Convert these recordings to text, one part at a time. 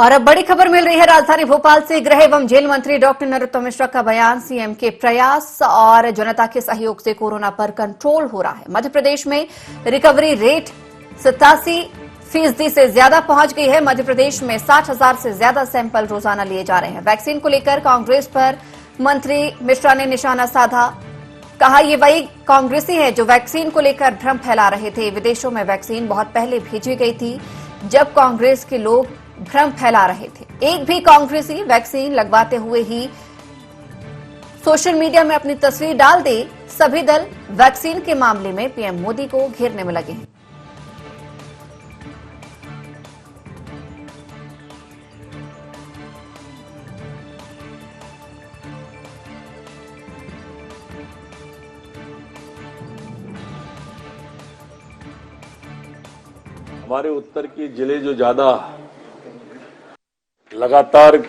और अब बड़ी खबर मिल रही है राजधानी भोपाल से। गृह एवं जेल मंत्री डॉक्टर नरोत्तम मिश्रा का बयान, सीएम के प्रयास और जनता के सहयोग से कोरोना पर कंट्रोल हो रहा है। मध्य प्रदेश में रिकवरी रेट 87% से ज्यादा पहुंच गई है। मध्य प्रदेश में 60,000 से ज्यादा सैंपल रोजाना लिए जा रहे हैं। वैक्सीन को लेकर कांग्रेस पर मंत्री मिश्रा ने निशाना साधा। कहा, ये वही कांग्रेसी है जो वैक्सीन को लेकर भ्रम फैला रहे थे। विदेशों में वैक्सीन बहुत पहले भेजी गई थी जब कांग्रेस के लोग भ्रम फैला रहे थे। एक भी कांग्रेसी वैक्सीन लगवाते हुए ही सोशल मीडिया में अपनी तस्वीर डाल दे। सभी दल वैक्सीन के मामले में पीएम मोदी को घेरने में लगे हैं। हमारे उत्तर के जिले जो ज्यादा लगातार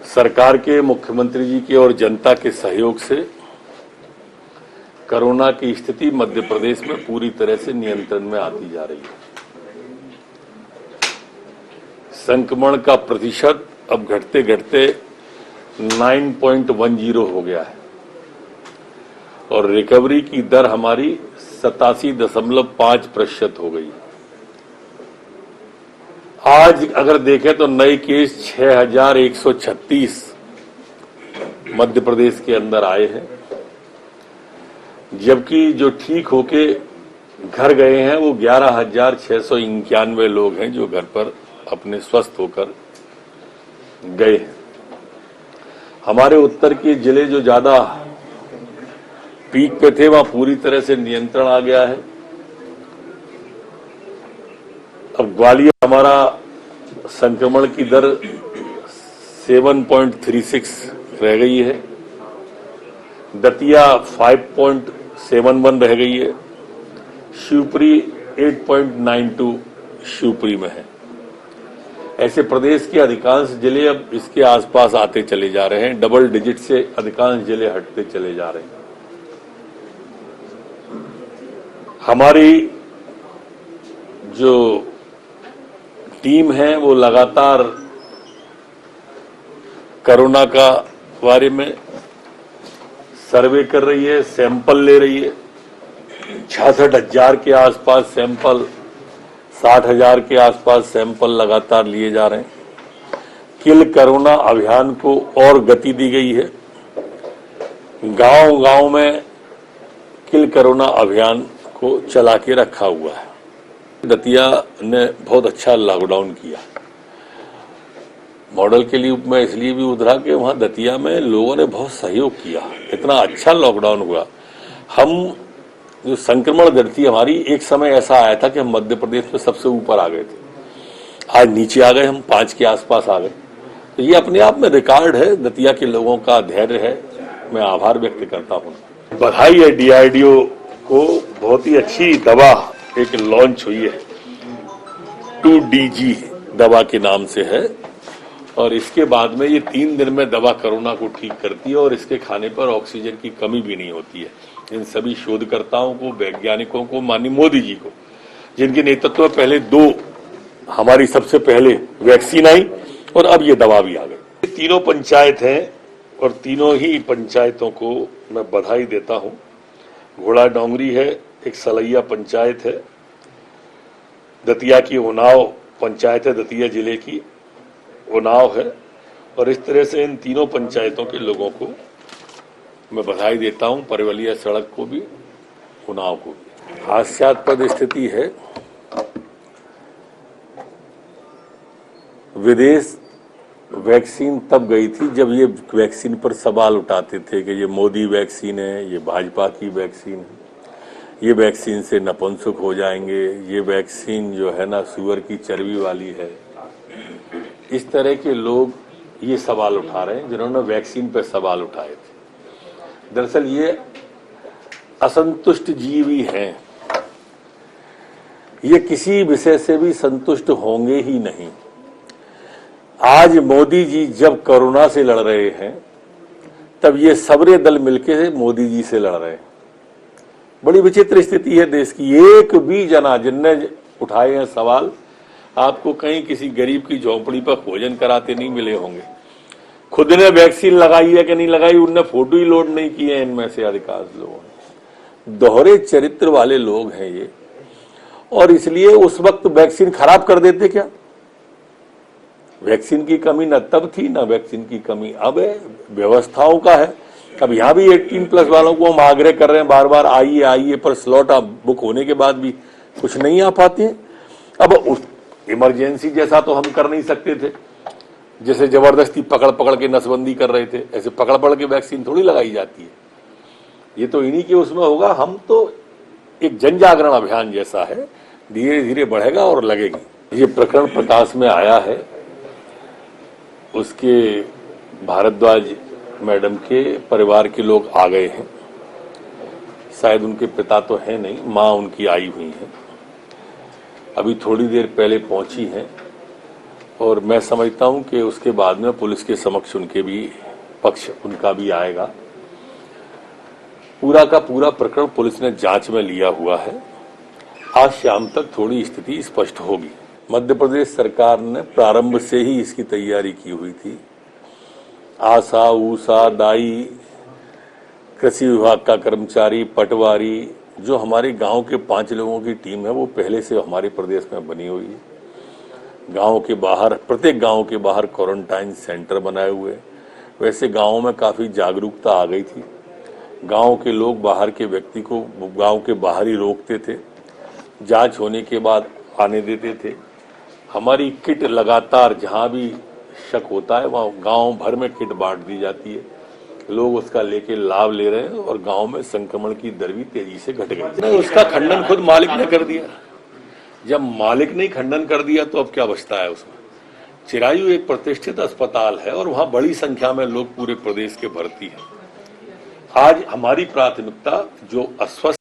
सरकार के, मुख्यमंत्री जी के और जनता के सहयोग से कोरोना की स्थिति मध्य प्रदेश में पूरी तरह से नियंत्रण में आती जा रही है। संक्रमण का प्रतिशत अब घटते घटते 9.10 हो गया है और रिकवरी की दर हमारी 87.5% हो गई। आज अगर देखें तो नए केस 6,136 मध्य प्रदेश के अंदर आए हैं, जबकि जो ठीक होके घर गए हैं वो 11,691 लोग हैं जो घर पर अपने स्वस्थ होकर गए हैं। हमारे उत्तर के जिले जो ज्यादा पीक पे थे वहां पूरी तरह से नियंत्रण आ गया है। अब ग्वालियर हमारा संक्रमण की दर 7.36 रह गई है, दतिया 5.71 रह गई है, शिवपुरी 8.92 शिवपुरी में है। ऐसे प्रदेश के अधिकांश जिले अब इसके आसपास आते चले जा रहे हैं। डबल डिजिट से अधिकांश जिले हटते चले जा रहे हैं। हमारी जो टीम है वो लगातार कोरोना का बारे में सर्वे कर रही है, सैंपल ले रही है। 66,000 के आसपास सैंपल, 60,000 के आसपास सैंपल लगातार लिए जा रहे हैं। किल कोरोना अभियान को और गति दी गई है। गांव-गांव में किल कोरोना अभियान को चला के रखा हुआ है। दतिया ने बहुत अच्छा लॉकडाउन किया। मॉडल के लिए मैं इसलिए भी उधरा कि वहां दतिया में लोगों ने बहुत सहयोग किया। इतना अच्छा लॉकडाउन हुआ। हम जो संक्रमण दर थी हमारी, एक समय ऐसा आया था कि हम मध्य प्रदेश में सबसे ऊपर आ गए थे। आज नीचे आ गए, हम 5 के आसपास आ गए। तो ये अपने आप में रिकॉर्ड है। दतिया के लोगों का धैर्य है, मैं आभार व्यक्त करता हूँ। बधाई है डीआरडीओ को, बहुत ही अच्छी दवा एक लॉन्च हुई है, 2DG दवा के नाम से है और इसके बाद में ये 3 दिन में दवा कोरोना को ठीक करती है और इसके खाने पर ऑक्सीजन की कमी भी नहीं होती है। इन सभी शोधकर्ताओं को, वैज्ञानिकों को, माननीय मोदी जी को, जिनके नेतृत्व में पहले 2 हमारी सबसे पहले वैक्सीन आई और अब ये दवा भी आ गई। तीनों पंचायत हैं और तीनों ही पंचायतों को मैं बधाई देता हूं। घोड़ा डोंगरी है, एक सलैया पंचायत है, दतिया की उन्नाव पंचायत है, दतिया जिले की उन्नाव है और इस तरह से इन तीनों पंचायतों के लोगों को मैं बधाई देता हूं। परवलिया सड़क को भी, उन्नाव को भी। हास्यास्पद स्थिति है। विदेश वैक्सीन तब गई थी जब ये वैक्सीन पर सवाल उठाते थे कि ये मोदी वैक्सीन है, ये भाजपा की वैक्सीन है, ये वैक्सीन से नपुंसक हो जाएंगे, ये वैक्सीन जो है ना सुअर की चर्बी वाली है। इस तरह के लोग ये सवाल उठा रहे हैं जिन्होंने वैक्सीन पर सवाल उठाए थे। दरअसल ये असंतुष्ट जीवी हैं, ये किसी विषय से भी संतुष्ट होंगे ही नहीं। आज मोदी जी जब कोरोना से लड़ रहे हैं तब ये सबरे दल मिलकर मोदी जी से लड़ रहे हैं। बड़ी विचित्र स्थिति है देश की। एक भी जना जिनने उठाए हैं सवाल, आपको कहीं किसी गरीब की झोंपड़ी पर भोजन कराते नहीं मिले होंगे। खुद ने वैक्सीन लगाई है कि नहीं लगाई, उनने फोटो ही लोड नहीं किए हैं इनमें से अधिकांश लोगों ने। दोहरे चरित्र वाले लोग हैं ये, और इसलिए उस वक्त वैक्सीन खराब कर देते क्या? वैक्सीन की कमी न तब थी न वैक्सीन की कमी अब है, व्यवस्थाओं का है। अब यहां भी 18+ वालों को हम आग्रह कर रहे हैं बार बार, आइए आइए, पर स्लॉट बुक होने के बाद भी कुछ नहीं आ पाते हैं। अब उस इमरजेंसी जैसा तो हम कर नहीं सकते थे, जैसे जबरदस्ती पकड़ पकड़ के नसबंदी कर रहे थे, ऐसे पकड़ पकड़ के वैक्सीन थोड़ी लगाई जाती है। ये तो इन्हीं के उसमें होगा। हम तो एक जन जागरण अभियान जैसा है, धीरे धीरे बढ़ेगा और लगेगी। ये प्रकरण प्रकाश में आया है, उसके भारद्वाज मैडम के परिवार के लोग आ गए हैं। शायद उनके पिता तो हैं नहीं, मां उनकी आई हुई है, अभी थोड़ी देर पहले पहुंची हैं, और मैं समझता हूं कि उसके बाद में पुलिस के समक्ष उनके भी पक्ष उनका भी आएगा। पूरा का पूरा प्रकरण पुलिस ने जांच में लिया हुआ है। आज शाम तक थोड़ी स्थिति स्पष्ट होगी। मध्य प्रदेश सरकार ने प्रारंभ से ही इसकी तैयारी की हुई थी। आशा, ऊषा, दाई, कृषि विभाग का कर्मचारी, पटवारी, जो हमारे गांव के 5 लोगों की टीम है, वो पहले से हमारे प्रदेश में बनी हुई है। गांव के बाहर, प्रत्येक गांव के बाहर क्वारंटाइन सेंटर बनाए हुए। वैसे गांवों में काफी जागरूकता आ गई थी। गांव के लोग बाहर के व्यक्ति को गांव के बाहर ही रोकते थे, जांच होने के बाद आने देते थे। हमारी किट लगातार जहां भी शक होता है वहां गांव भर में किट बांट दी जाती है। लोग उसका लेके लाभ ले रहे हैं और गांव में संक्रमण की दर भी तेजी से घट गई। उसका खंडन खुद मालिक ने कर दिया। जब मालिक ने खंडन कर दिया तो अब क्या बचता है उसमें? चिरायू एक प्रतिष्ठित अस्पताल है और वहां बड़ी संख्या में लोग पूरे प्रदेश के भर्ती हैं। आज हमारी प्राथमिकता जो अस्वस्थ